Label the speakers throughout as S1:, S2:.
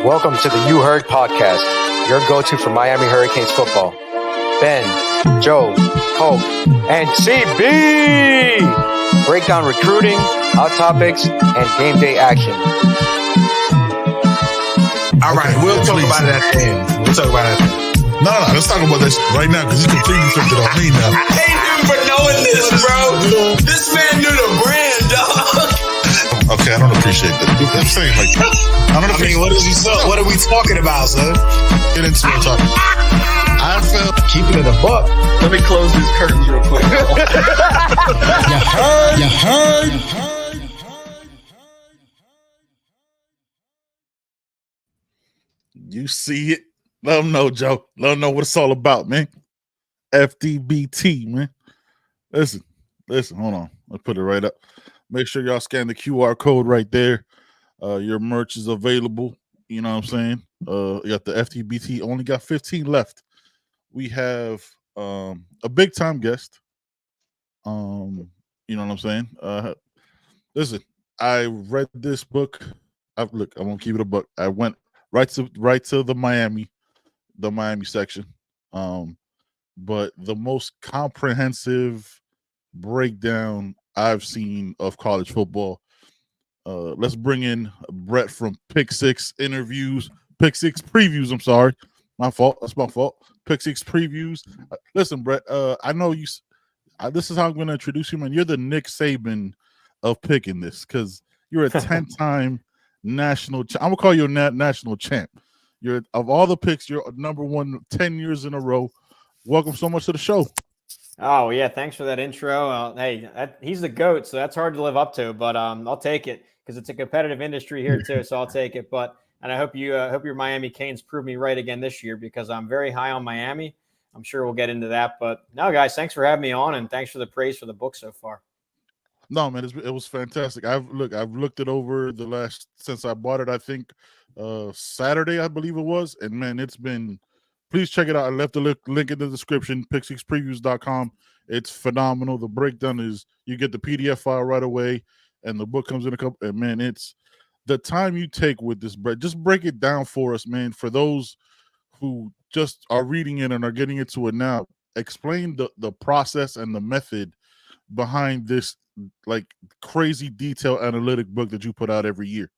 S1: Welcome to the You Heard podcast, your go-to for Miami Hurricanes football. Ben, Joe, Hope, and CB break down recruiting, hot topics, and game day action.
S2: All right, we'll talk about it at the end.
S3: No, let's talk about this right now because he's completely flipped it on me now.
S2: I hate him for knowing this, bro. This man knew the brand, dog.
S3: Okay, I don't appreciate that. I'm saying, like,
S2: what are we talking about, son?
S3: Get into it. I felt
S2: Keeping it a buck.
S4: Let me close these curtains real quick.
S3: You heard. You see it. Let them know, Joe. Let them know what it's all about, man. FDBT, man. Listen. Hold on. I'll put it right up. Make sure y'all scan the QR code right there. Your merch is available. You know what I'm saying? You got the FTBT. Only got 15 left. We have a big time guest. You know what I'm saying? Listen, I read this book. I won't keep it a book. I went right to the Miami section. But the most comprehensive breakdown I've seen of college football. Let's bring in Brett from Pick Six Previews. I'm sorry, my fault. That's my fault. Pick Six Previews. Listen, Brett. I know you. This is how I'm going to introduce you, man. You're the Nick Saban of picking this because you're a 10-time national. I'm gonna call you a national champ. You're of all the picks. You're number one 10 years in a row. Welcome so much to the show.
S5: Oh, yeah. Thanks for that intro. Hey, he's the GOAT, so that's hard to live up to, but I'll take it because it's a competitive industry here too, so I'll take it. And I hope your Miami Canes prove me right again this year because I'm very high on Miami. I'm sure we'll get into that. But no, guys, thanks for having me on, and thanks for the praise for the book so far.
S3: No, man, it was fantastic. I've looked it over since I bought it. I think Saturday, I believe it was, and man, it's been. Please check it out. I left the link in the description, pick6previews.com. It's phenomenal. The breakdown is you get the PDF file right away, and the book comes in a couple. And man, it's the time you take with this, Brett. Just break it down for us, man. For those who just are reading it and are getting into it now, explain the process and the method behind this like crazy detailed analytic book that you put out every year.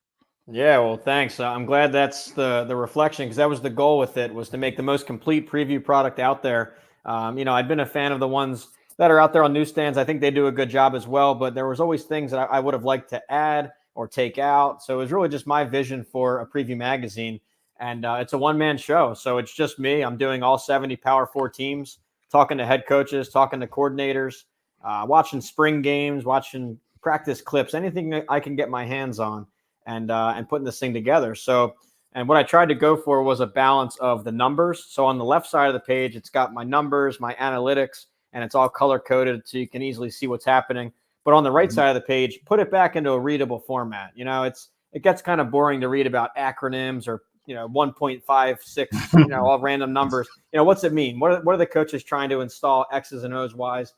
S5: Yeah, well, thanks. I'm glad that's the reflection because that was the goal with it, was to make the most complete preview product out there. I'd been a fan of the ones that are out there on newsstands. I think they do a good job as well, but there was always things that I would have liked to add or take out. So it was really just my vision for a preview magazine. And it's a one-man show, so it's just me. I'm doing all 70 Power 4 teams, talking to head coaches, talking to coordinators, watching spring games, watching practice clips, anything I can get my hands on. And putting this thing together. So, and what I tried to go for was a balance of the numbers. So on the left side of the page, it's got my numbers, my analytics, and it's all color coded so you can easily see what's happening. But on the right side of the page, put it back into a readable format. It gets kind of boring to read about acronyms or 1.56, all random numbers. What's it mean? What are the coaches trying to install X's and O's, Y's,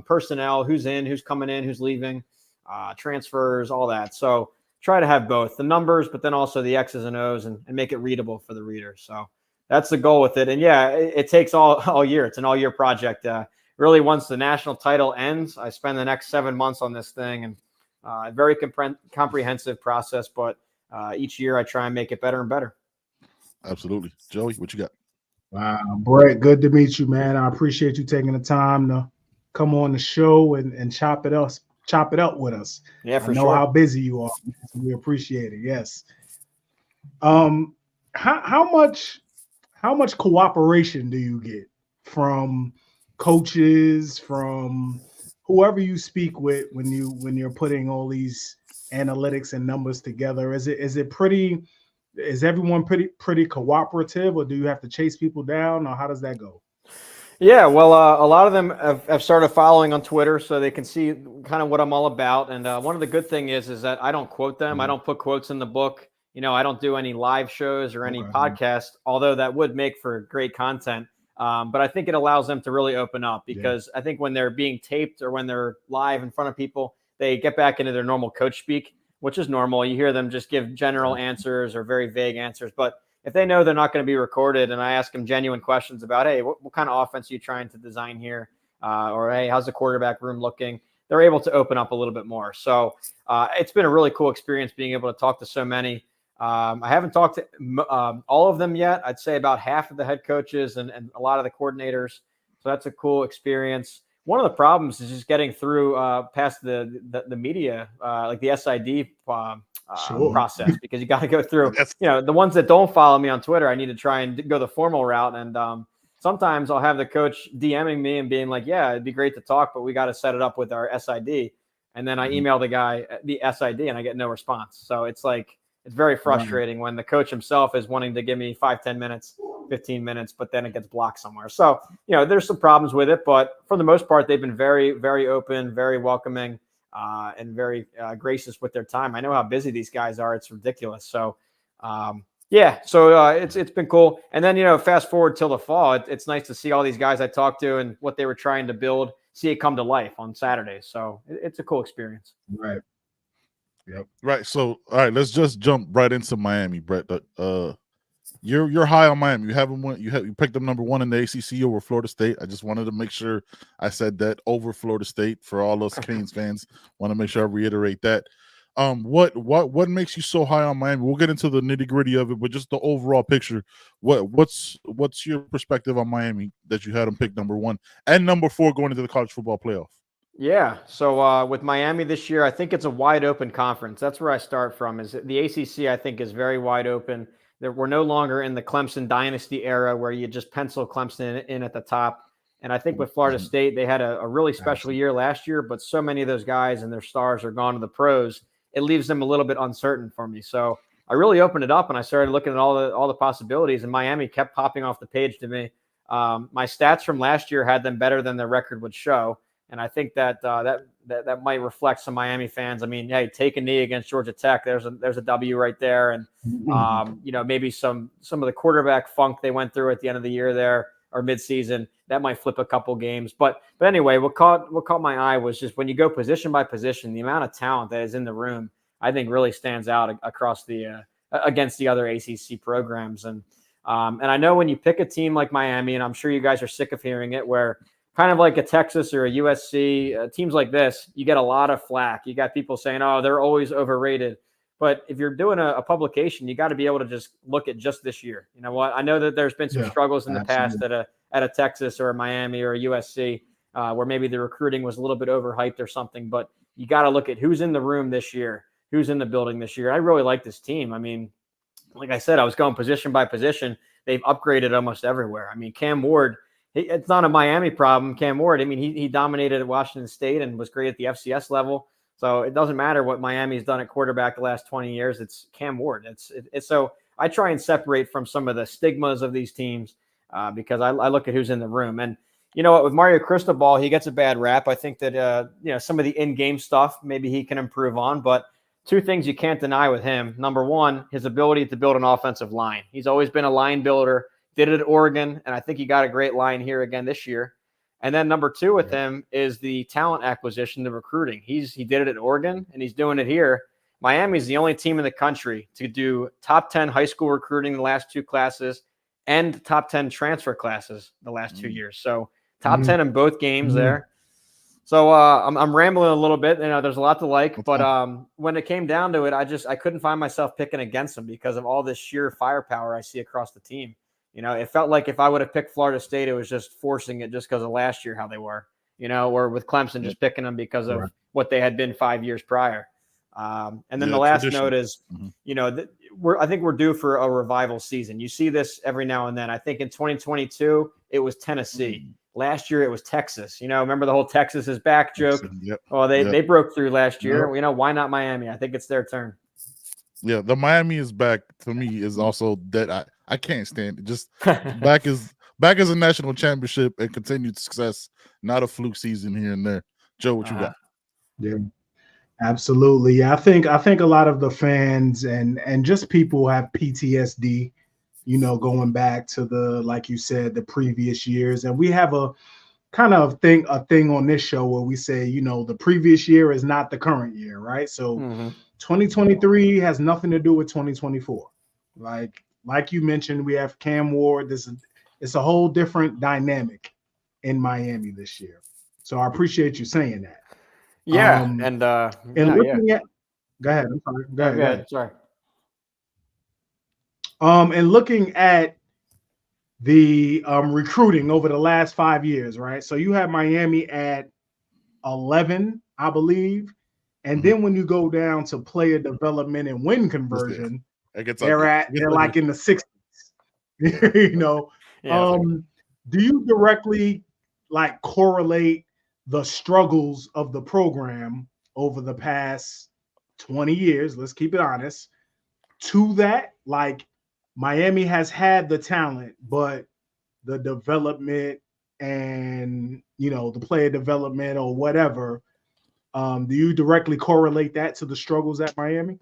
S5: personnel, who's in, who's coming in, who's leaving, transfers, all that. So try to have both the numbers, but then also the X's and O's and make it readable for the reader. So that's the goal with it. And yeah, it takes all year. It's an all year project. Really, once the national title ends, I spend the next 7 months on this thing, and a very comprehensive process. But each year I try and make it better and better.
S3: Absolutely. Joey, what you got?
S6: Wow, Brett, good to meet you, man. I appreciate you taking the time to come on the show and chop it up with us.
S5: Yeah, for
S6: sure. I know how busy you are. We appreciate it. Yes. How much cooperation do you get from coaches, from whoever you speak with when you're putting all these analytics and numbers together? Is everyone pretty cooperative, or do you have to chase people down, or how does that go?
S5: Yeah, well, a lot of them have started following on Twitter so they can see kind of what I'm all about. And one of the good thing is that I don't quote them. I don't put quotes in the book. I don't do any live shows or any podcasts, although that would make for great content. But I think it allows them to really open up because I think when they're being taped or when they're live in front of people, they get back into their normal coach speak. which is normal. You hear them just give general answers or very vague answers. But if they know they're not going to be recorded and I ask them genuine questions about, hey, what kind of offense are you trying to design here? Or, hey, how's the quarterback room looking? They're able to open up a little bit more. So it's been a really cool experience being able to talk to so many. I haven't talked to all of them yet. I'd say about half of the head coaches and a lot of the coordinators. So that's a cool experience. One of the problems is just getting through past the media, like the SID process, because you got to go through, the ones that don't follow me on Twitter. I need to try and go the formal route. And sometimes I'll have the coach DMing me and being like, yeah, it'd be great to talk, but we got to set it up with our SID. And then I email the guy, the SID, and I get no response. So it's like, it's very frustrating when the coach himself is wanting to give me 5, 10 minutes, 15 minutes, but then it gets blocked somewhere. So, there's some problems with it, but for the most part, they've been very, very open, very welcoming, and very gracious with their time. I know how busy these guys are. It's ridiculous. So, it's been cool. And then, fast forward till the fall, it's nice to see all these guys I talked to and what they were trying to build, see it come to life on Saturdays. So it's a cool experience.
S6: Right. Yep.
S3: Right. So, all right, let's just jump right into Miami, Brett. You're high on Miami. You haven't won. You picked them number 1 in the ACC over Florida State. I just wanted to make sure I said that, over Florida State, for all us Canes fans. Want to make sure I reiterate that. What makes you so high on Miami? We'll get into the nitty-gritty of it, but just the overall picture. What's your perspective on Miami that you had them pick number 1 and number 4 going into the college football playoff?
S5: Yeah. So with Miami this year, I think it's a wide open conference. That's where I start from. Is the ACC, I think, is very wide open. We're no longer in the Clemson dynasty era where you just pencil Clemson in at the top. And I think with Florida State, they had a really special year last year, but so many of those guys and their stars are gone to the pros. It leaves them a little bit uncertain for me. So I really opened it up and I started looking at all the possibilities, and Miami kept popping off the page to me. My stats from last year had them better than their record would show. And I think that might reflect some Miami fans. I mean, hey, take a knee against Georgia Tech. There's a W right there, and maybe some of the quarterback funk they went through at the end of the year there or midseason, that might flip a couple games. But anyway, what caught my eye was just when you go position by position, the amount of talent that is in the room, I think really stands out across the against the other ACC programs. And I know when you pick a team like Miami, and I'm sure you guys are sick of hearing it, where kind of like a Texas or a USC, teams like this, you get a lot of flack. You got people saying, oh, they're always overrated. But if you're doing a publication, you got to be able to just look at just this year. You know what? I know that there's been some struggles in the past at a Texas or a Miami or a USC where maybe the recruiting was a little bit overhyped or something. But you got to look at who's in the room this year, who's in the building this year. I really like this team. I mean, like I said, I was going position by position. They've upgraded almost everywhere. I mean, Cam Ward, it's not a Miami problem. Cam Ward, I mean, he dominated at Washington State and was great at the FCS level. So it doesn't matter what Miami's done at quarterback the last 20 years. It's Cam Ward. It's so I try and separate from some of the stigmas of these teams because I look at who's in the room. And you know what, with Mario Cristobal, he gets a bad rap. I think that some of the in-game stuff maybe he can improve on. But two things you can't deny with him. Number one, his ability to build an offensive line. He's always been a line builder. Did it at Oregon, and I think he got a great line here again this year. And then number two with him is the talent acquisition, the recruiting. He did it at Oregon, and he's doing it here. Miami's the only team in the country to do top 10 high school recruiting the last 2 classes and top 10 transfer classes the last 2 years. So top 10 in both games there. So I'm rambling a little bit. There's a lot to like, but when it came down to it, I couldn't find myself picking against them because of all this sheer firepower I see across the team. It felt like if I would have picked Florida State, it was just forcing it just because of last year, how they were, or with Clemson, just picking them because of what they had been 5 years prior. And then the last note is, I think we're due for a revival season. You see this every now and then. I think in 2022, it was Tennessee. Last year, it was Texas. Remember the whole Texas is back joke? Well, they broke through last year. Why not Miami? I think it's their turn.
S3: Yeah, the Miami is back to me is also that I can't stand it. Just back as a national championship and continued success, not a fluke season here and there. Joe, what you got?
S6: Yeah, absolutely. Yeah, I think a lot of the fans and just people have PTSD, going back to like you said, the previous years, and we have kind of a thing on this show where we say, the previous year is not the current year, right? So 2023 has nothing to do with 2024. Like you mentioned, we have Cam Ward. It's a whole different dynamic in Miami this year. So I appreciate you saying that.
S5: Yeah,
S6: Looking at, go ahead. I'm sorry. Go ahead.
S5: Sorry.
S6: And looking at the recruiting over the last 5 years, right? So you have Miami at 11, I believe, and then when you go down to player development and win conversion, they're like in the 60s. Do you directly like correlate the struggles of the program over the past 20 years? Let's keep it honest. To that, like Miami has had the talent, but the development and the player development or whatever. Do you directly correlate that to the struggles at Miami?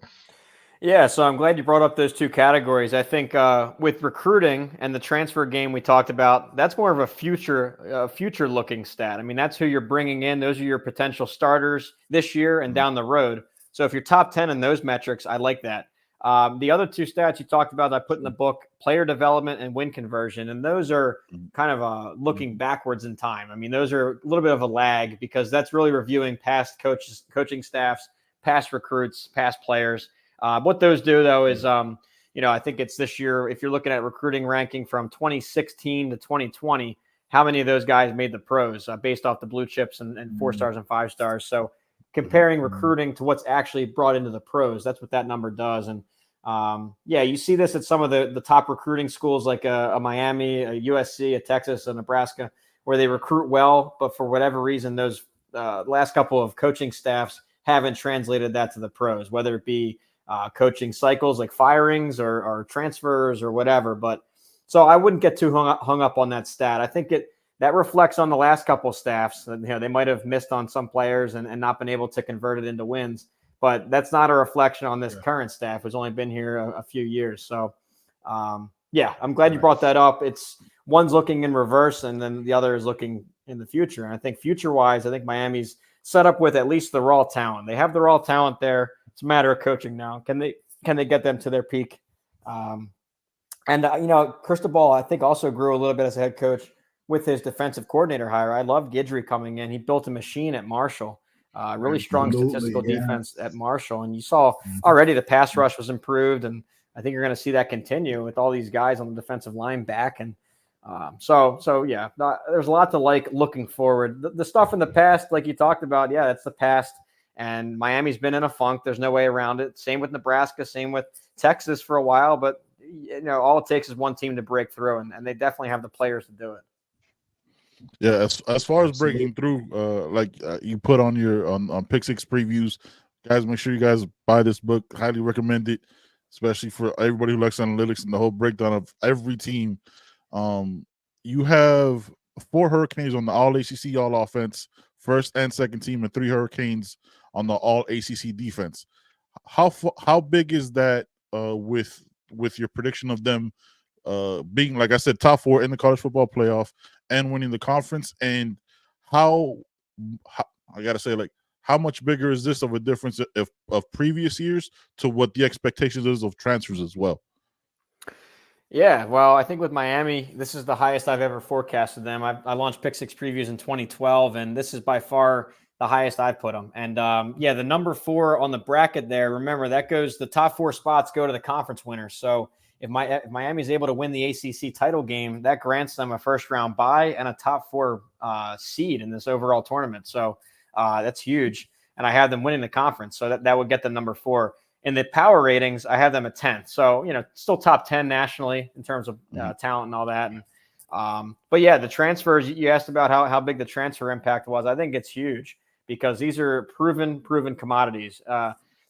S5: Yeah, so I'm glad you brought up those two categories. I think with recruiting and the transfer game we talked about, that's more of a future-looking stat. I mean, that's who you're bringing in. Those are your potential starters this year and down the road. So if you're top 10 in those metrics, I like that. The other two stats you talked about, I put in the book, player development and win conversion. And those are kind of looking backwards in time. I mean, those are a little bit of a lag because that's really reviewing past coaching staffs, past recruits, past players. What those do, though, is, I think it's this year, if you're looking at recruiting ranking from 2016 to 2020, how many of those guys made the pros based off the blue chips and 4 stars and 5 stars. So comparing recruiting to what's actually brought into the pros, that's what that number does. And you see this at some of the top recruiting schools like a Miami, a USC, a Texas, a Nebraska, where they recruit well, but for whatever reason, those last couple of coaching staffs haven't translated that to the pros, whether it be coaching cycles like firings or transfers or whatever. But so I wouldn't get too hung up on that stat. I think that reflects on the last couple of staffs. They might have missed on some players and not been able to convert it into wins. But that's not a reflection on this current staff who's only been here a few years. So, I'm glad you brought that up. It's one's looking in reverse and then the other is looking in the future. And I think future-wise, I think Miami's set up with at least the raw talent. They have the raw talent there. It's a matter of coaching now. Can they get them to their peak? Cristobal, I think, also grew a little bit as a head coach with his defensive coordinator hire. I love Guidry coming in. He built a machine at Marshall. Really strong statistical defense at Marshall. And you saw already the pass rush was improved. And I think you're going to see that continue with all these guys on the defensive line back. And there's a lot to like looking forward. The stuff in the past, like you talked about, that's the past. And Miami's been in a funk. There's no way around it. Same with Nebraska, same with Texas for a while. But, all it takes is one team to break through. And they definitely have the players to do it.
S3: Yeah, as far as breaking through, you put on your on Pick Six previews, guys, make sure you guys buy this book. Highly recommend it, especially for everybody who likes analytics and the whole breakdown of every team. You have 4 Hurricanes on the All ACC All Offense, first and second team, and 3 Hurricanes on the All ACC defense. How big is that with your prediction of them being, like I said, top 4 in the college football playoff and winning the conference? And how I gotta say, how much bigger is this of a difference of previous years to what the expectations is of transfers as well?
S5: Yeah, well, I think with Miami, this is the highest I've ever forecasted them. I launched Pick Six previews in 2012, and this is by far the highest I've put them. And the number 4 on the bracket there, remember, the top 4 spots go to the conference winners. So if Miami is able to win the ACC title game, that grants them a first-round bye and a top 4 seed in this overall tournament. So that's huge. And I have them winning the conference, so that would get them number 4. In the power ratings, I have them at 10th. So, still top 10 nationally in terms of talent and all that. And the transfers, you asked about how big the transfer impact was. I think it's huge because these are proven commodities.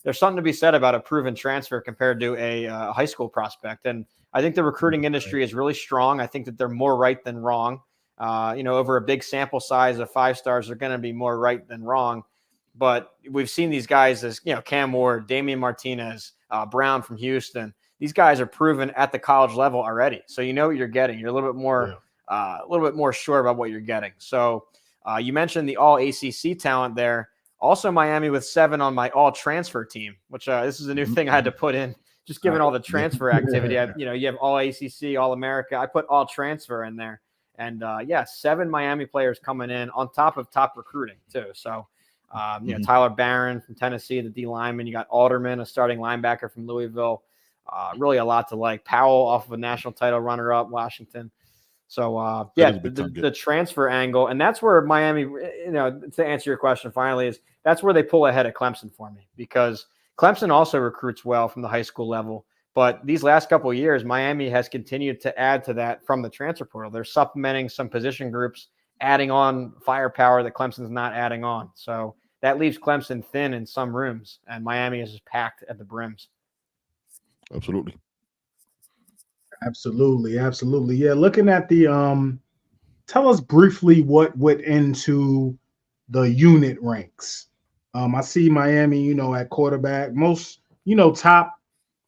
S5: There's something to be said about a proven transfer compared to a high school prospect. And I think the recruiting industry is really strong. I think that they're more right than wrong. Over a big sample size of 5 stars, they're going to be more right than wrong. But we've seen these guys as, Cam Ward, Damian Martinez, Brown from Houston. These guys are proven at the college level already. So you know what you're getting. You're a little bit more sure about what you're getting. So You mentioned the all ACC talent there. Also, Miami with 7 on my all transfer team, which this is a new thing I had to put in, just given all the transfer activity. You have all ACC, all America. I put all transfer in there. And 7 Miami players coming in on top of top recruiting too. So, Tyler Barron from Tennessee, the D lineman. You got Alderman, a starting linebacker from Louisville. Really a lot to like. Powell off of a national title runner-up, Washington. So, the transfer angle, and that's where Miami, to answer your question finally, is that's where they pull ahead at Clemson for me, because Clemson also recruits well from the high school level. But these last couple of years, Miami has continued to add to that from the transfer portal. They're supplementing some position groups, adding on firepower that Clemson's not adding on. So that leaves Clemson thin in some rooms, and Miami is packed at the brims.
S3: Absolutely.
S6: Absolutely. Yeah, looking at the tell us briefly what went into the unit ranks. I see Miami, at quarterback, most, top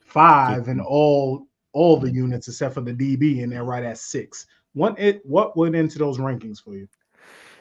S6: 5 in all the units except for the DB, and they're right at 6. What went into those rankings for you?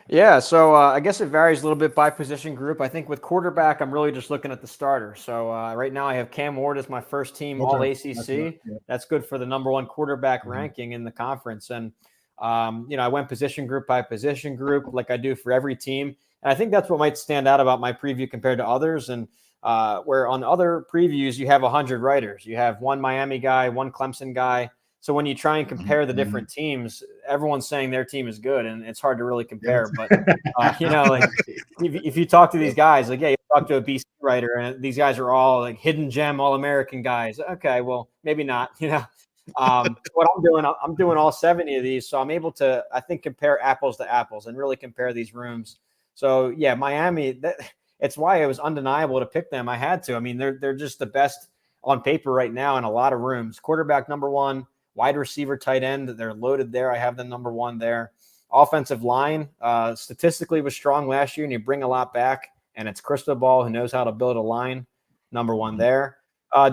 S5: Yeah, so I guess it varies a little bit by position group. I think with quarterback, I'm really just looking at the starter. So right now I have Cam Ward as my first team all ACC. That's good for the number 1 quarterback ranking in the conference. And, I went position group by position group like I do for every team. And I think that's what might stand out about my preview compared to others. And where on other previews, you have 100 writers. You have 1 Miami guy, 1 Clemson guy. So when you try and compare the different teams, everyone's saying their team is good, and it's hard to really compare. But if you talk to these guys, you talk to a BC writer, and these guys are all like hidden gem All-American guys. Okay, well, maybe not. What I'm doing all 70 of these, so I'm able to, I think, compare apples to apples and really compare these rooms. So yeah, Miami. It's why it was undeniable to pick them. I had to. I mean, they're just the best on paper right now in a lot of rooms. Quarterback number 1. Wide receiver, tight end, they're loaded there. I have them number 1 there. Offensive line, statistically was strong last year, and you bring a lot back, and it's Cristobal who knows how to build a line, number 1 there.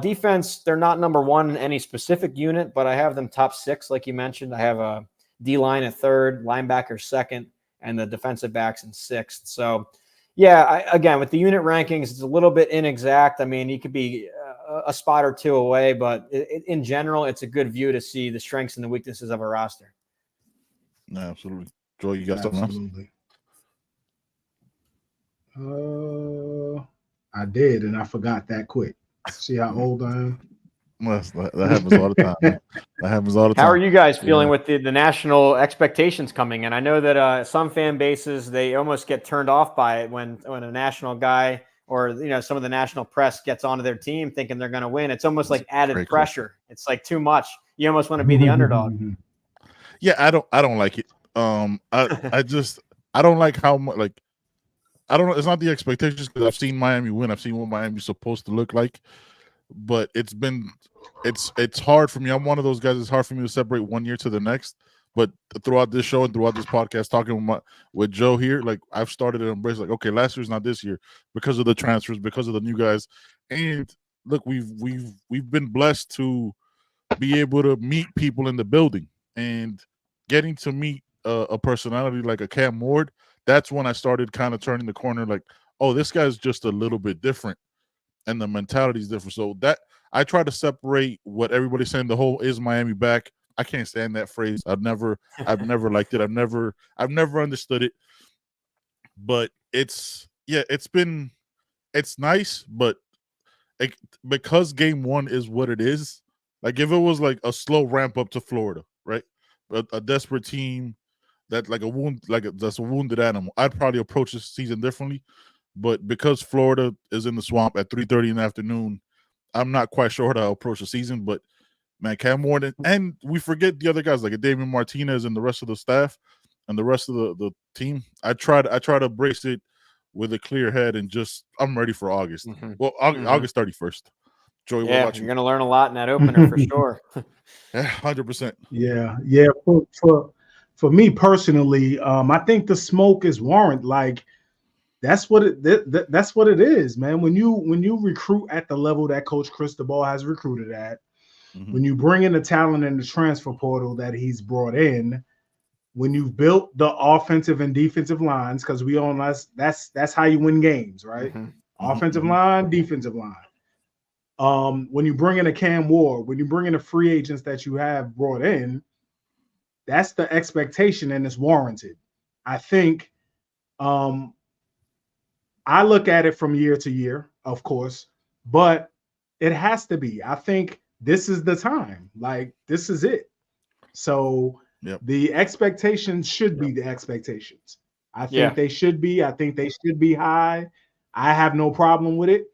S5: Defense, they're not number 1 in any specific unit, but I have them top 6, like you mentioned. I have a D-line at 3rd, linebacker 2nd, and the defensive backs in 6th. So, yeah, again, with the unit rankings, it's a little bit inexact. I mean, you could be a spot or 2 away, but in general, it's a good view to see the strengths and the weaknesses of a roster.
S3: No, absolutely. Joy, you got something
S6: else? I did, and I forgot that quick. See how old I am?
S3: Well, that happens all the time. Man. That happens all the time.
S5: How are you guys feeling with the national expectations coming in? I know that some fan bases, they almost get turned off by it when a national guy or some of the national press gets onto their team thinking they're going to win. It's almost like added pressure. It's like too much. You almost want to be the underdog.
S3: Yeah, I don't like it. I don't like how much I don't know. It's not the expectations, because I've seen Miami win. I've seen what Miami's supposed to look like, but it's hard for me. I'm one of those guys. It's hard for me to separate one year to the next. But throughout this show and throughout this podcast, talking with Joe here, I've started to embrace, okay, last year's not this year because of the transfers, because of the new guys. And look, we've been blessed to be able to meet people in the building, and getting to meet a personality like a Cam Ward. That's when I started kind of turning the corner, oh, this guy's just a little bit different, and the mentality is different. So that I try to separate what everybody's saying. The whole "is Miami back?" I can't stand that phrase. I've never liked it. I've never understood it. But it's nice, but because game 1 is what it is. If it was a slow ramp up to Florida, right? A desperate team that's a wounded animal, I'd probably approach this season differently. But because Florida is in the swamp at 3:30 in the afternoon, I'm not quite sure how to approach the season. But man, Cam Ward, and we forget the other guys like Damian Martinez and the rest of the staff and the rest of the team. I try to embrace it with a clear head, and I'm ready for August. Well, August 31st. Joey,
S5: you're going to learn a lot in that opener for sure.
S3: 100%.
S6: Yeah. For me personally, I think the smoke is warranted. That's what it is, man. When you recruit at the level that Coach Cristobal has recruited at, when you bring in the talent in the transfer portal that he's brought in, when you've built the offensive and defensive lines, because we own that's how you win games, right?
S5: Mhm.
S6: Offensive line, defensive line. When you bring in a Cam Ward, when you bring in the free agents that you have brought in, that's the expectation and it's warranted. I think I look at it from year to year, of course, but it has to be. I think this is the time. Like, this is it. So the expectations should be the expectations. I think they should be. I think they should be high. I have no problem with it.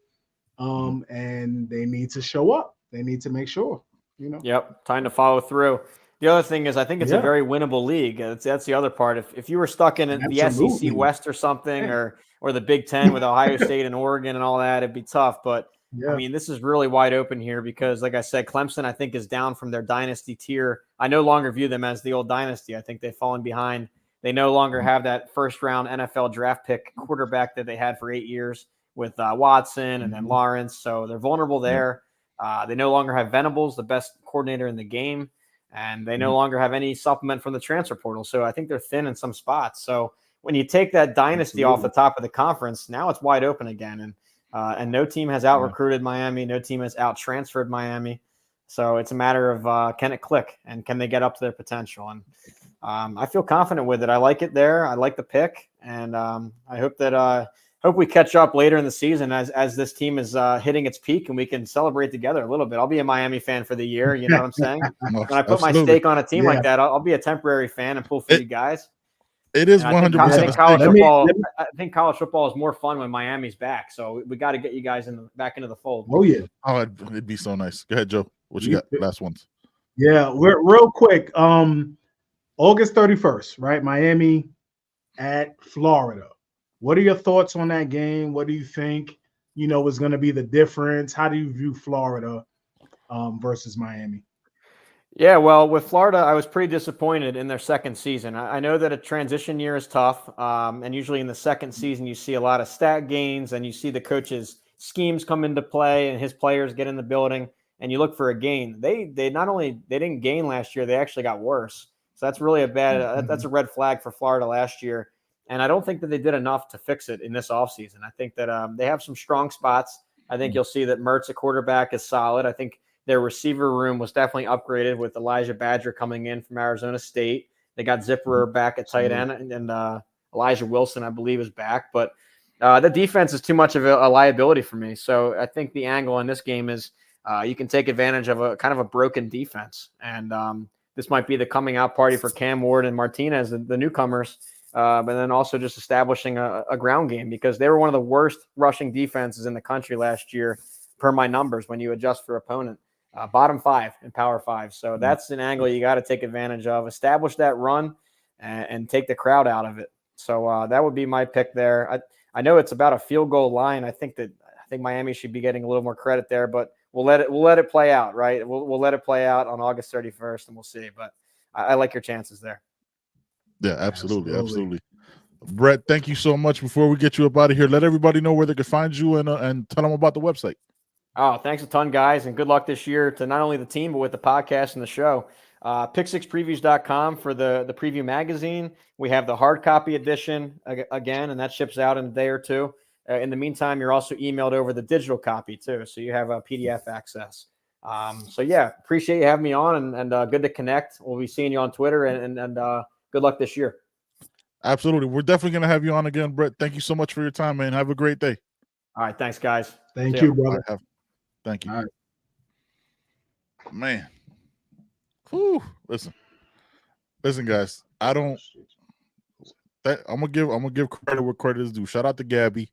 S6: And they need to show up. They need to make sure, you know.
S5: Yep, time to follow through. The other thing is, I think it's a very winnable league. That's the other part. If you were stuck in the SEC West or something, or the Big Ten with Ohio State and Oregon and all that, it'd be tough. But I mean, this is really wide open here because, like I said, Clemson, I think, is down from their dynasty tier. I no longer view them as the old dynasty. I think they've fallen behind. They no longer have that first-round NFL draft pick quarterback that they had for 8 years with Watson and then Lawrence. So they're vulnerable there. They no longer have Venables, the best coordinator in the game, and they no longer have any supplement from the transfer portal. So I think they're thin in some spots. So when you take that dynasty off the top of the conference, now it's wide open again. And no team has out-recruited Miami. No team has out-transferred Miami. So it's a matter of can it click and can they get up to their potential? And I feel confident with it. I like it there. I like the pick. And I hope that hope we catch up later in the season as this team is hitting its peak and we can celebrate together a little bit. I'll be a Miami fan for the year. You know what I'm saying? When I put my stake on a team like that, I'll be a temporary fan and pull for you guys.
S3: It is 100%.
S5: I think college football. I think college football is more fun when Miami's back. So we got to get you guys back into the fold.
S6: Oh yeah.
S3: Oh, it'd be so nice. Go ahead, Joe. What you got? Last ones.
S6: Yeah, we're real quick. August 31st, right? Miami at Florida. What are your thoughts on that game? What do you think, is going to be the difference? How do you view Florida versus Miami?
S5: Yeah, well, with Florida, I was pretty disappointed in their second season. I know that a transition year is tough, and usually in the second season, you see a lot of stat gains, and you see the coach's schemes come into play, and his players get in the building, and you look for a gain. They didn't gain last year; they actually got worse. So that's really that's a red flag for Florida last year. And I don't think that they did enough to fix it in this offseason. I think that they have some strong spots. I think you'll see that Mertz at quarterback is solid. I think their receiver room was definitely upgraded with Elijah Badger coming in from Arizona State. They got Zipperer back at tight end, and Elijah Wilson, I believe, is back. But the defense is too much of a liability for me. So I think the angle in this game is you can take advantage of a kind of a broken defense. And this might be the coming out party for Cam Ward and Martinez, the newcomers. But then also just establishing a ground game because they were one of the worst rushing defenses in the country last year per my numbers when you adjust for opponent. Bottom 5 in Power 5. So that's an angle you got to take advantage of. Establish that run and take the crowd out of it. So that would be my pick there. I know it's about a field goal line. I think Miami should be getting a little more credit there, but we'll let it play out, right? We'll let it play out on August 31st, and we'll see. But I like your chances there.
S3: Yeah, absolutely. Brett, thank you so much. Before we get you up out of here, let everybody know where they can find you and tell them about the website.
S5: Oh, thanks a ton, guys, and good luck this year to not only the team, but with the podcast and the show. Pick6previews.com for the preview magazine. We have the hard copy edition again, and that ships out in a day or two. In the meantime, you're also emailed over the digital copy too, so you have a PDF access. So yeah, appreciate you having me on, and good to connect. We'll be seeing you on Twitter, and good luck this year.
S3: Absolutely. We're definitely going to have you on again, Brett. Thank you so much for your time, man. Have a great day.
S5: All right. Thanks, guys.
S6: Thank you, brother.
S3: Right, thank you.
S6: All right.
S3: Man. Whew. Listen, guys. I'm gonna give credit where credit is due. Shout out to Gabby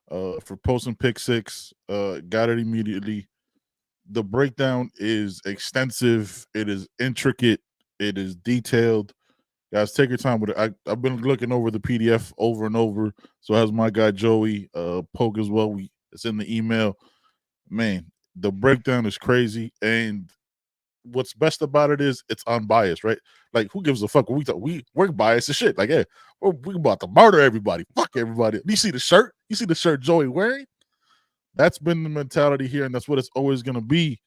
S3: for posting pick 6. Got it immediately. The breakdown is extensive. It is intricate. It is detailed. Guys, take your time with it. I've been looking over the PDF over and over. So has my guy Joey Poke as well. It's in the email. Man, the breakdown is crazy. And what's best about it is it's unbiased, right? Like, who gives a fuck when we're biased as shit? Like, yeah, we're about to murder everybody. Fuck everybody. You see the shirt? You see the shirt Joey wearing? That's been the mentality here, and that's what it's always gonna be.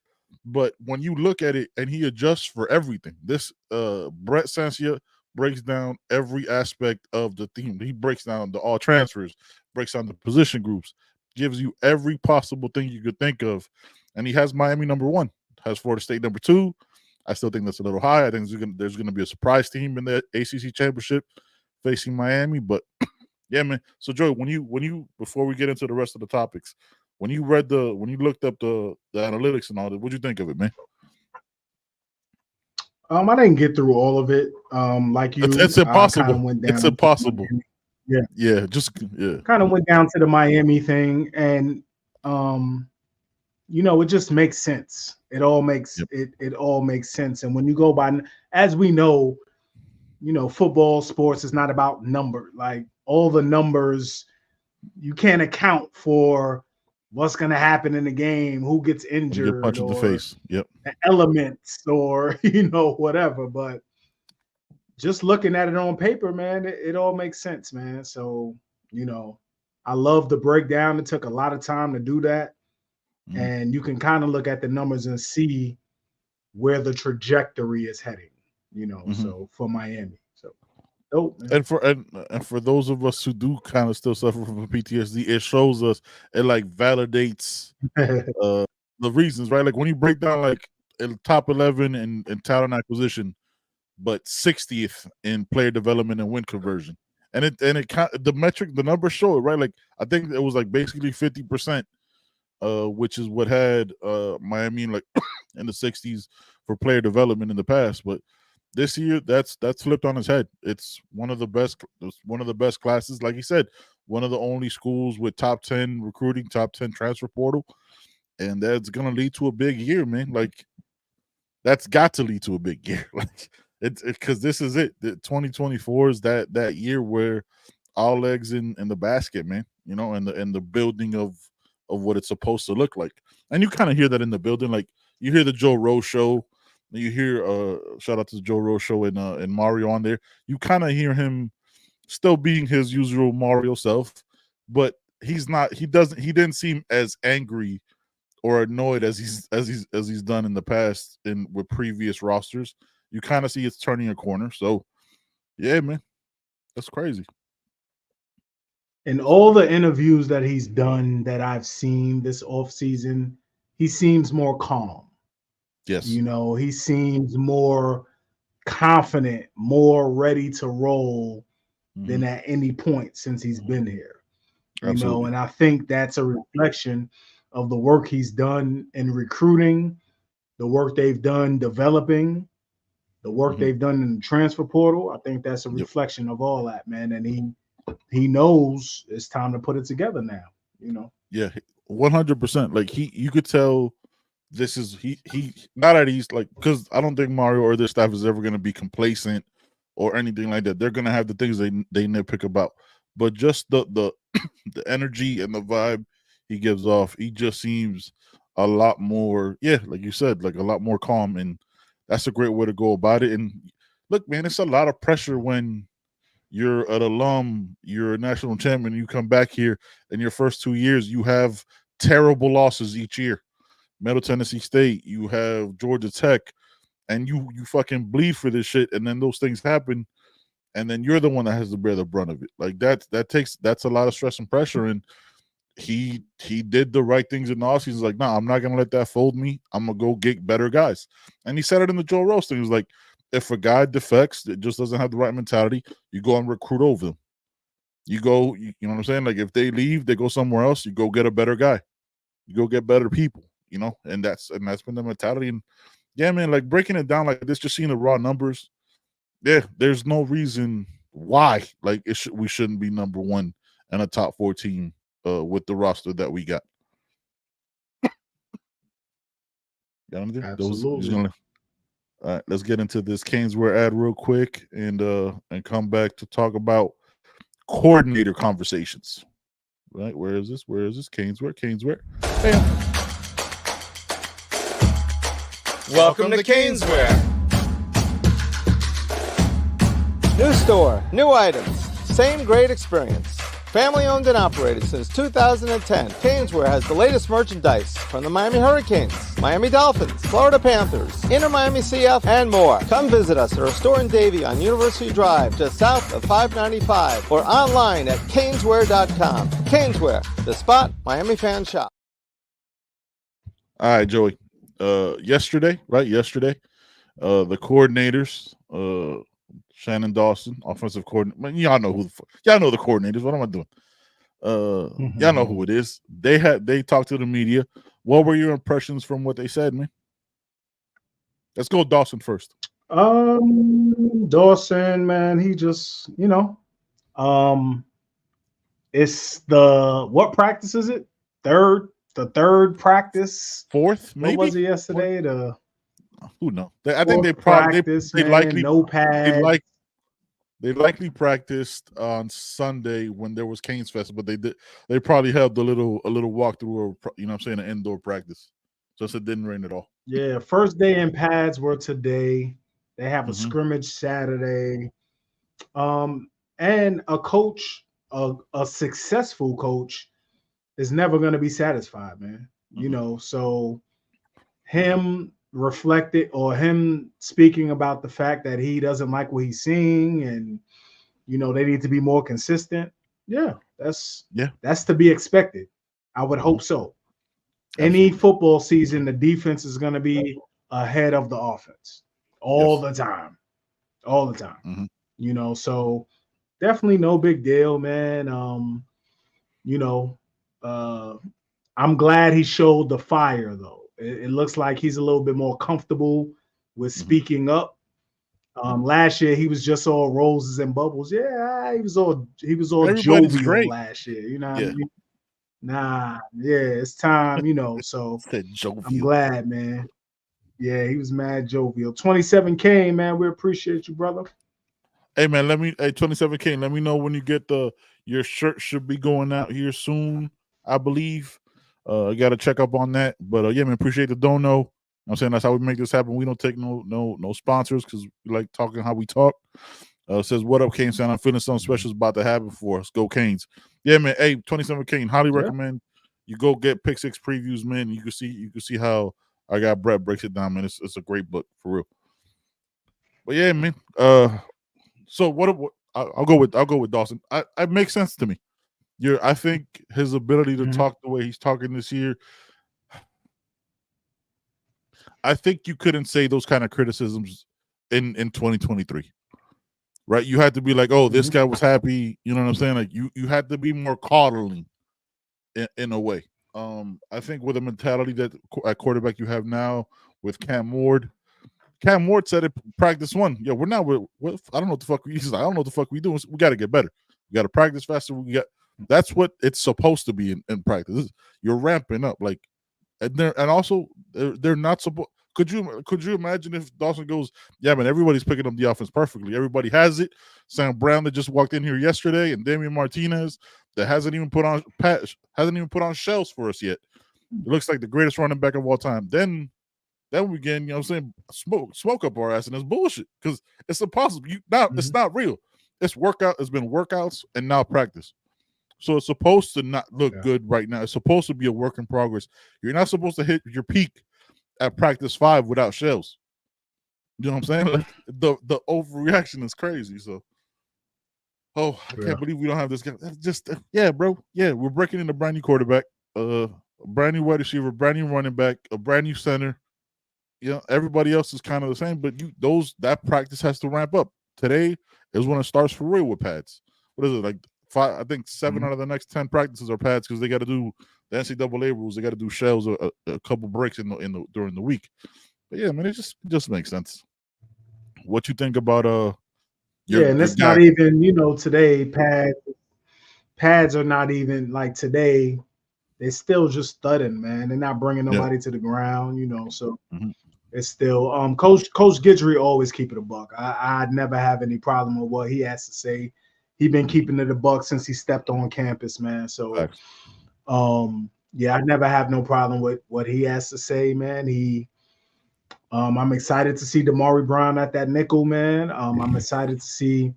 S3: But when you look at it and he adjusts for everything, this Brett Ciancia breaks down every aspect of the team. He breaks down the all transfers, breaks down the position groups, gives you every possible thing you could think of. And he has Miami number 1, has Florida State number 2. I still think that's a little high. I think there's going to be a surprise team in the ACC championship facing Miami. But yeah, man. So Joey, when you before we get into the rest of the topics, when you looked up the analytics and all that, what'd you think of it, man?
S6: I didn't get through all of it. Like you,
S3: it's impossible.
S6: Went down
S3: it's impossible.
S6: Yeah.
S3: Just
S6: kind of went down to the Miami thing, and it just makes sense. It all makes it all makes sense. And when you go by, as we know, football sports is not about number. Like all the numbers, you can't account for what's going to happen in the game, who gets injured,
S3: punch in the face. Yep.
S6: The elements, or whatever. But just looking at it on paper, man, it all makes sense, man. So I love the breakdown. It took a lot of time to do that, and you can kind of look at the numbers and see where the trajectory is heading. So for Miami. So dope, man.
S3: And for those of us who do kind of still suffer from PTSD, it shows us, it like validates the reasons, right? Like when you break down like top 11 in talent acquisition, but 60th in player development and win conversion, and the numbers show it, right? Like I think it was like basically 50%, which is what had Miami like in the 60s for player development in the past, but this year, that's flipped on its head. It's one of the best classes. Like you said, one of the only schools with top 10 recruiting, top 10 transfer portal, and that's gonna lead to a big year, man. Like that's got to lead to a big year. Like it's because this is it. The 2024 is that year where all eggs in the basket, man. And the building of what it's supposed to look like. And you kind of hear that in the building. Like you hear the Joe Rose show. You hear shout out to the Joe Rose show and Mario on there. You kind of hear him still being his usual Mario self, but he's not. He didn't seem as angry or annoyed as he's done in the past with previous rosters. You kind of see it's turning a corner. So yeah, man, that's crazy.
S6: In all the interviews that he's done that I've seen this offseason, he seems more calm.
S3: Yes.
S6: He seems more confident, more ready to roll than at any point since he's been here.
S3: Absolutely.
S6: And I think that's a reflection of the work he's done in recruiting, the work they've done developing, the work they've done in the transfer portal. I think that's a reflection of all that, man. And he knows it's time to put it together now,
S3: Yeah, 100%. Like you could tell this is he not at ease, like, because I don't think Mario or their staff is ever going to be complacent or anything like that. They're going to have the things they nitpick about, but just the the energy and the vibe he gives off, he just seems a lot more, like you said, like a lot more calm, and that's a great way to go about it. And look, man, it's a lot of pressure when you're an alum, you're a national champion, you come back here, and your first 2 years you have terrible losses each year. Middle Tennessee State, you have Georgia Tech, and you fucking bleed for this shit, and then those things happen, and then you're the one that has to bear the brunt of it. Like that's a lot of stress and pressure, and he did the right things in the offseason. He's like, nah, I'm not gonna let that fold me. I'm gonna go get better guys. And he said it in the Joe Rose thing. He was like, if a guy defects that just doesn't have the right mentality, you go and recruit over them. You go, you know what I'm saying? Like if they leave, they go somewhere else, you go get a better guy. You go get better people. And that's been the mentality. And yeah, man, like breaking it down like this, just seeing the raw numbers, there's no reason why like we shouldn't be number 1 and a top 4 team with the roster that we got. Got anything?
S6: Absolutely.
S3: All right, let's get into this Caneswear ad real quick and come back to talk about coordinator conversations. Right? Where is this? Caneswear. Bam.
S2: Welcome to Caneswear.
S7: New store, new items, same great experience. Family owned and operated since 2010, Caneswear has the latest merchandise from the Miami Hurricanes, Miami Dolphins, Florida Panthers, Inter Miami CF, and more. Come visit us at our store in Davie on University Drive, just south of 595, or online at caneswear.com. Caneswear, the spot Miami fans shop.
S3: All right, Joey. Yesterday, the coordinators, Shannon Dawson, offensive coordinator. Y'all know y'all know the coordinators. What am I doing? Y'all know who it is. They talked to the media. What were your impressions from what they said, man? Let's go Dawson first.
S6: Dawson, man, he just, it's what practice is it? The third practice.
S3: Fourth, maybe?
S6: What was it yesterday?
S3: Who knows? I think they probably they likely
S6: no pads.
S3: They likely practiced on Sunday when there was Canes Fest, but they probably held a little walkthrough, or an indoor practice, so it didn't rain at all.
S6: Yeah, first day in pads were today. They have a scrimmage Saturday, and a coach, a successful coach, is never going to be satisfied, man. So him reflected, or him speaking about the fact that he doesn't like what he's seeing, and they need to be more consistent. Yeah, that's to be expected. I would hope so. Any football season, the defense is going to be ahead of the offense all the time. So definitely no big deal, man. I'm glad he showed the fire, though. It looks like he's a little bit more comfortable with speaking up. Last year he was just all roses and bubbles. Yeah, he was all jovial last year. You know what I mean? Nah, yeah, it's time. So I'm glad, man. Yeah, he was mad jovial. 27K, man. We appreciate you, brother.
S3: Hey, man, 27K. Let me know when you get your shirt should be going out here soon, I believe. I got to check up on that. But yeah, man, appreciate the dono. I'm saying that's how we make this happen. We don't take no sponsors because we like talking how we talk. Says, what up, Canes fan? I'm feeling something special is about to happen for us. Go Canes. Yeah, man. Hey, 27K, highly recommend you go get Pick Six previews, man. You can see how I got Brett breaks it down, man. It's a great book for real. But yeah, man. So what I'll go with Dawson. It makes sense to me. I think his ability to talk the way he's talking this year, I think you couldn't say those kind of criticisms in 2023. Right? You had to be like, oh, this guy was happy. You know what I'm saying? Like you had to be more coddling in a way. I think with the mentality that at quarterback you have now with Cam Ward said it practice one. Yeah, we're not. I don't know what the fuck we. He's like, I don't know what the fuck we doing. We got to get better. We got to practice faster. That's what it's supposed to be in practice. You're ramping up, like, and also they're not supposed. Could you imagine if Dawson goes, yeah, man, everybody's picking up the offense perfectly. Everybody has it. Sam Brown that just walked in here yesterday, and Damian Martinez that hasn't even put on shells for us yet. It looks like the greatest running back of all time. Then we again, smoke up our ass, and it's bullshit because it's impossible. It's not real. It's workout. It's been workouts and now practice. So it's supposed to not look good right now. It's supposed to be a work in progress. You're not supposed to hit your peak at practice 5 without shells. You know what I'm saying? Like the overreaction is crazy. So, I can't believe we don't have this guy. Just bro. Yeah, we're breaking in a brand new quarterback, a brand new wide receiver, brand new running back, a brand new center. Everybody else is kind of the same, but that practice has to ramp up. Today is when it starts for real with pads. What is it, like 5? I think 7 out of the next 10 practices are pads because they got to do the NCAA rules. They got to do shells a couple breaks during the week. But yeah, man, it just makes sense. What you think about
S6: and it's not even today pads are not even like today. They're still just thudding, man. They're not bringing nobody to the ground, So it's still Coach Guidry always keep it a buck. I'd never have any problem with what he has to say. He's been keeping it a buck since he stepped on campus, man. So I never have no problem with what he has to say, man. I'm excited to see Damari Brown at that nickel, man. I'm excited to see.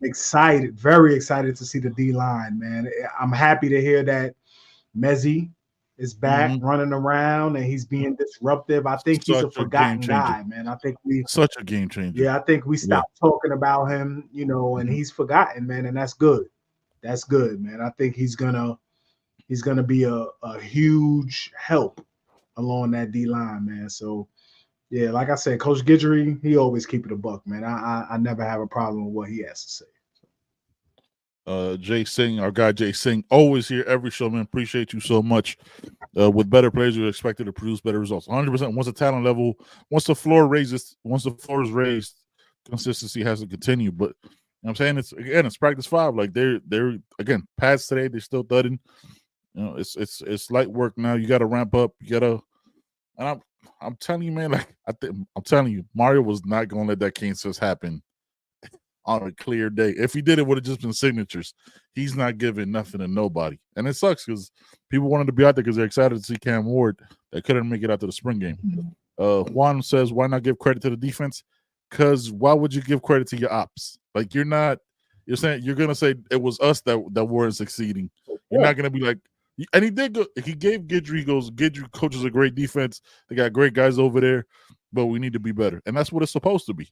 S6: excited, very excited to see the D line, man. I'm happy to hear that Mezzi is back running around and he's being disruptive. I think he's a
S3: Such a game
S6: forgotten
S3: changer.
S6: guy, man. I think we
S3: Such a game changer.
S6: I think we stopped talking about him, and he's forgotten, man, and that's good. That's good, man. I think he's gonna be a huge help along that D line, man. So yeah, like I said, Coach Guidry, he always keep it a buck, man. I never have a problem with what he has to say.
S3: Jay Singh, our guy Jay Singh, always here every show, man. Appreciate you so much. With better players, you're expected to produce better results. 100%. Once the talent level, once the floor is raised, consistency has to continue. But you know what I'm saying, it's practice 5. Like they're again pads today, they're still thudding. It's light work now. You got to ramp up. You got to, and I'm telling you, man. Like I'm telling you, Mario was not gonna let that Kansas happen on a clear day. If he did, it would have just been signatures. He's not giving nothing to nobody. And it sucks because people wanted to be out there because they're excited to see Cam Ward that couldn't make it out to the spring game. Juan says, why not give credit to the defense? Because why would you give credit to your ops? Like you're going to say it was us that weren't succeeding. You're not going to be like, and he did go, he gave Guidry, Guidry coaches a great defense. They got great guys over there, but we need to be better. And that's what it's supposed to be.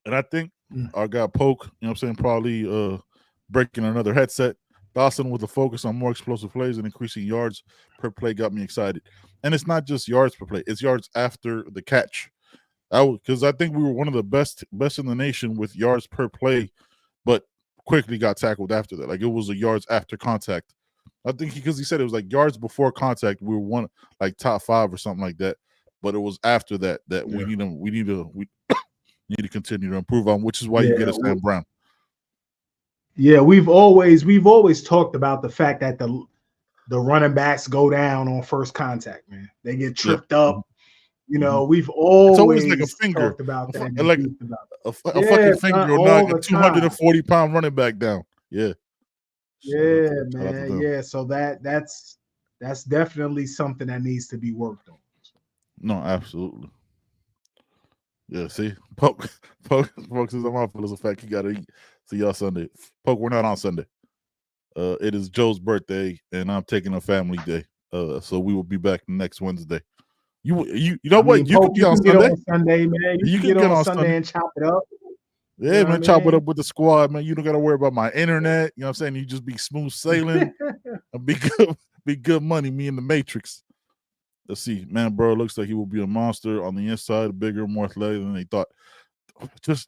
S3: And I think our guy Poke, probably breaking another headset. Dawson with a focus on more explosive plays and increasing yards per play got me excited. And it's not just yards per play; it's yards after the catch. Because I think we were one of the best in the nation with yards per play, but quickly got tackled after that. Like it was a yards after contact. I think because he said it was like yards before contact, we were one like top 5 or something like that. But it was after that we need to continue to improve on, which is why you get a Sam Brown.
S6: Yeah, we've always talked about the fact that the running backs go down on first contact, man. They get tripped up. We've always
S3: like a finger.
S6: talked about that.
S3: Like a fucking finger or not a 240-pound running back down. Yeah.
S6: Yeah, man. Yeah. So that's definitely something that needs to be worked on.
S3: No, absolutely. Yeah, see, Poke says I'm off for the fact you gotta eat. See y'all Sunday. Poke, we're not on Sunday. It is Joe's birthday, and I'm taking a family day. So we will be back next Wednesday. You know what? You can be on
S6: Sunday, man. You can get on Sunday and chop it up.
S3: Yeah, man, chop it up with the squad, man. You don't gotta worry about my internet. You know what I'm saying? You just be smooth sailing and be good money. Me and the Matrix. Let's see, man, bro. It looks like he will be a monster on the inside, bigger, more athletic than they thought.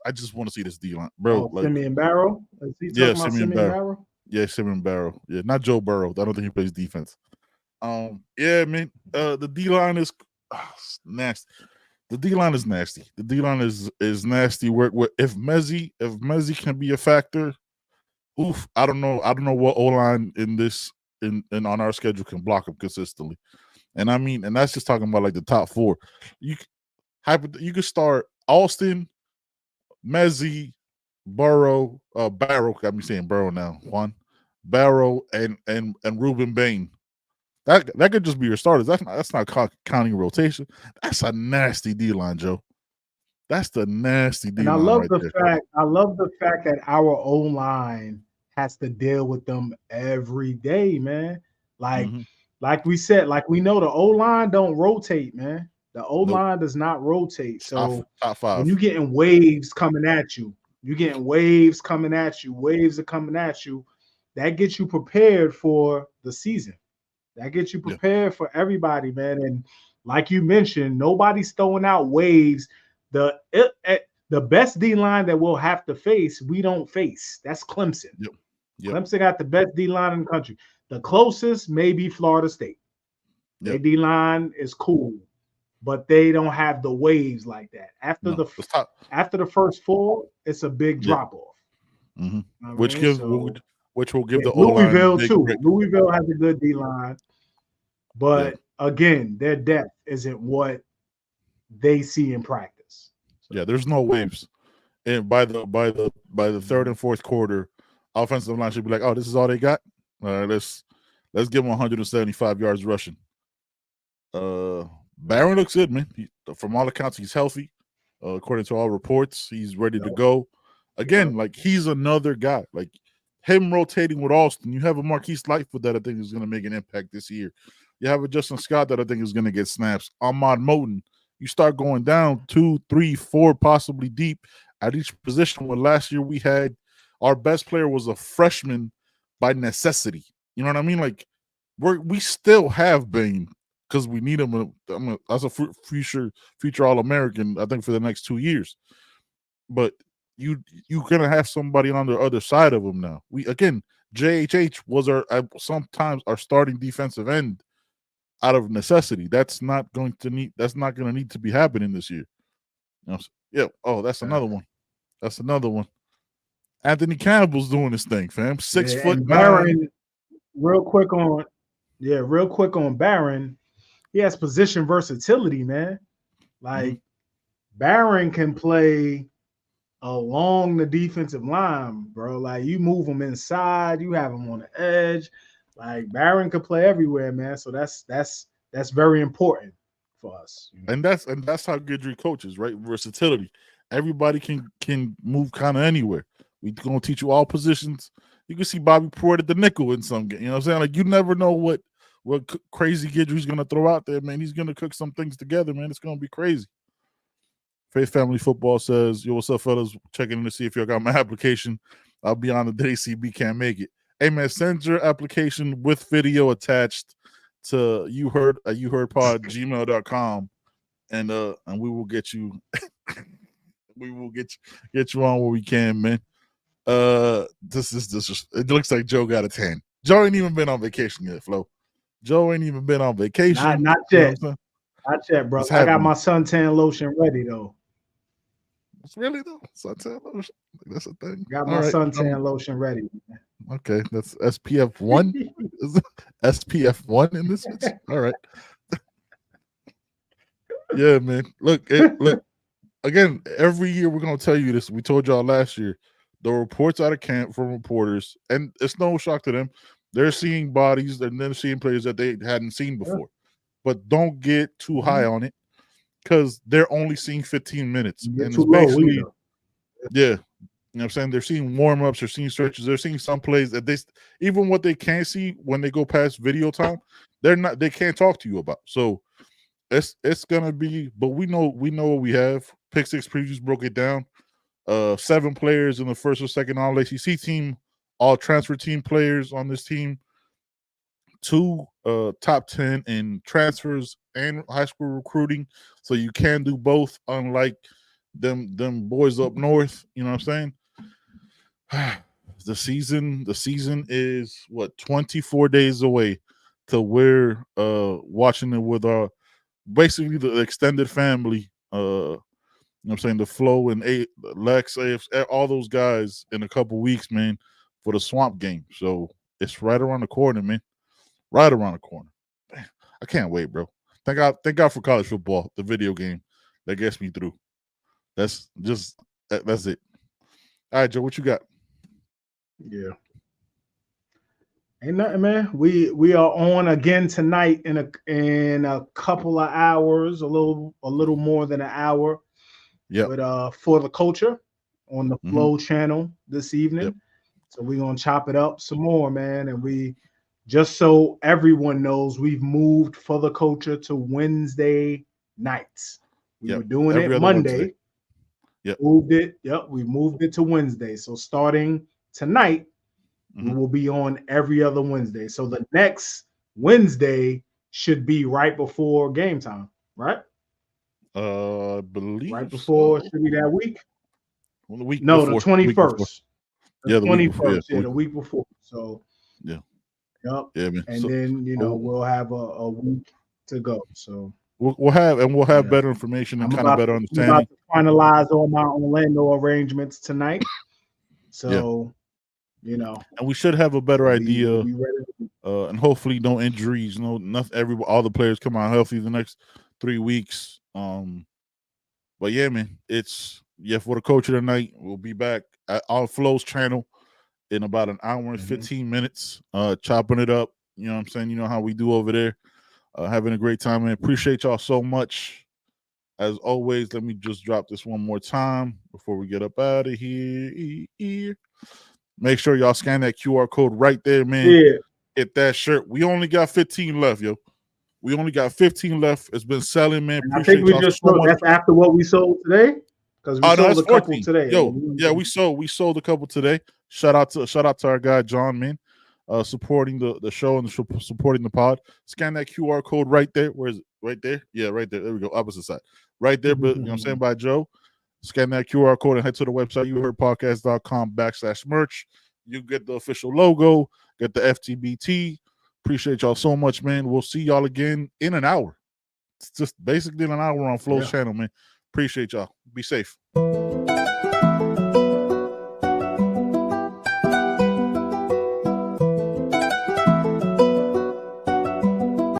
S3: I just want to see this D line, bro.
S6: Simeon Barrow.
S3: Simeon Barrow. Yeah, Simeon Barrow. Yeah, not Joe Burrow. I don't think he plays defense. Yeah, man. The D line is nasty. The D line is nasty. The D line is nasty. If Mezzi can be a factor, I don't know what O line in on our schedule can block him consistently. And I mean, and that's just talking about like the top 4. You could start Alston, Mezzi, Barrow, got me saying Burrow now, Juan, Barrow, and Ruben Bain. That could just be your starters. That's not counting rotation. That's a nasty D line, Joe. That's the nasty D line.
S6: And I love the fact that our O line has to deal with them every day, man. Like we said, like we know the O-line don't rotate, man. The O-line does not rotate. So
S3: top 5.
S6: When you're getting waves coming at you, waves are coming at you, that gets you prepared for the season. That gets you prepared for everybody, man. And like you mentioned, nobody's throwing out waves. The best D-line that we'll have to face, we don't face. That's Clemson.
S3: Yep.
S6: Clemson got the best D-line in the country. The closest may be Florida State. Their D-line is cool, but they don't have the waves like that. After the first 4, it's a big drop off.
S3: Mm-hmm. Which will give the
S6: Louisville too. Louisville has a good D-line, but again, their depth isn't what they see in practice.
S3: Yeah, there's no waves, and by the 3rd and 4th quarter, offensive line should be like, oh, this is all they got. Let's give him 175 yards rushing. Barron looks good, man. From all accounts, he's healthy. According to all reports, he's ready to go. again, like he's another guy. Like him rotating with Austin. You have a Marquise Lightfoot that I think is going to make an impact this year. You have a Justin Scott that I think is going to get snaps. Ahmad Moten. You start going down 2, 3, 4, possibly deep at each position. When last year we had our best player was a freshman by necessity. You know what I mean? Like we still have Bain because we need him as a future All-American, I think, for the next 2 years. But you're gonna have somebody on the other side of him now. JHH was sometimes our starting defensive end out of necessity. That's not going to need to be happening this year. You know, yeah. Oh, that's another one. That's another one. Anthony Campbell's doing this thing, fam. 6 foot
S6: Barron, real quick on Barron, he has position versatility, man. Like Barron can play along the defensive line, bro. Like you move him inside, you have him on the edge. Like Barron could play everywhere, man. So that's very important for us.
S3: And that's how Guidry coaches, right? Versatility. Everybody can move kind of anywhere. We're gonna teach you all positions. You can see Bobby Pruitt at the nickel in some game. You know what I'm saying? Like you never know what crazy Guidry's gonna throw out there, man. He's gonna cook some things together, man. It's gonna be crazy. Faith Family Football says, yo, what's up, fellas? Checking in to see if y'all got my application. I'll be on the day CB can't make it. Hey, man, send your application with video attached to youheardpod@gmail.com, and we will get you we will get you on where we can, man. This is it looks like Joe got a 10. Joe ain't even been on vacation yet, Flo. Joe ain't even been on vacation.
S6: Not yet. Not yet, bro. I got my suntan lotion ready though.
S3: It's really though suntan lotion. That's a thing.
S6: Got my suntan lotion ready.
S3: Okay, that's SPF 1. SPF 1 in this. All right. Yeah, man. Look. Again, every year we're gonna tell you this. We told y'all last year. The reports out of camp from reporters, and it's no shock to them. They're seeing bodies and they're seeing players that they hadn't seen before. But don't get too high on it because they're only seeing 15 minutes. And it's basically, yeah, you know what I'm saying? They're seeing warm-ups, they're seeing stretches, they're seeing some plays that even what they can't see when they go past video time, they can't talk to you about. So it's gonna be, but we know what we have. Pick Six Previews broke it down. 7 players in the first or second All-ACC team, all transfer team players on this team. 2 top 10 in transfers and high school recruiting, so you can do both, unlike them boys up north. You know what I'm saying? The season is what, 24 days away till we're watching it with our basically the extended family. You know what I'm saying? The Flo and Lex, all those guys in a couple weeks, man, for the Swamp game. So it's right around the corner, man. Right around the corner. Man, I can't wait, bro. Thank God for college football, the video game that gets me through. That's it. All right, Joe, what you got? Yeah.
S6: Ain't nothing, man. We are on again tonight in a couple of hours, a little more than an hour.
S3: Yeah.
S6: But For the Culture on the Flow channel this evening. Yep. So we're gonna chop it up some more, man. And we, just so everyone knows, we've moved For the Culture to Wednesday nights. We were doing it Monday.
S3: Yep.
S6: We moved it to Wednesday. So starting tonight, we will be on every other Wednesday. So the next Wednesday should be right before game time, right?
S3: I believe
S6: right before
S3: so.
S6: should be that week.
S3: Well, the week
S6: no,
S3: before.
S6: the 21st.
S3: The
S6: 21st. The week before. So
S3: yeah.
S6: Yep.
S3: Yeah, man.
S6: And then we'll have a week to go. So
S3: we'll have better information and kind of better understanding.
S6: I'm about to finalize all my Orlando arrangements tonight. So
S3: and we should have a better idea. And hopefully no injuries, all the players come out healthy the next 3 weeks. But yeah, man, For the Culture tonight. We'll be back at our Flow's channel in about an hour and 15 minutes, chopping it up. You know what I'm saying? You know how we do over there. Having a great time, man. Appreciate y'all so much. As always, let me just drop this one more time before we get up out of here. Make sure y'all scan that QR code right there, man.
S6: Yeah.
S3: Get that shirt. We only got 15 left, yo. We only got 15 left. It's been selling, man.
S6: And I think we just sold, that's after what we sold today. Because we sold a couple today.
S3: Yo, yeah, we sold a couple today. Shout out to our guy John, man. Supporting the show and supporting the pod. Scan that QR code right there. Where is it? Right there? Yeah, right there. There we go. Opposite side. Right there, but you know what I'm saying, by Joe. Scan that QR code and head to the website, youheardpodcast.com/merch. You get the official logo, get the FTBT. Appreciate y'all so much, man. We'll see y'all again in an hour. It's just basically an hour on Flo's channel, man. Appreciate y'all. Be safe.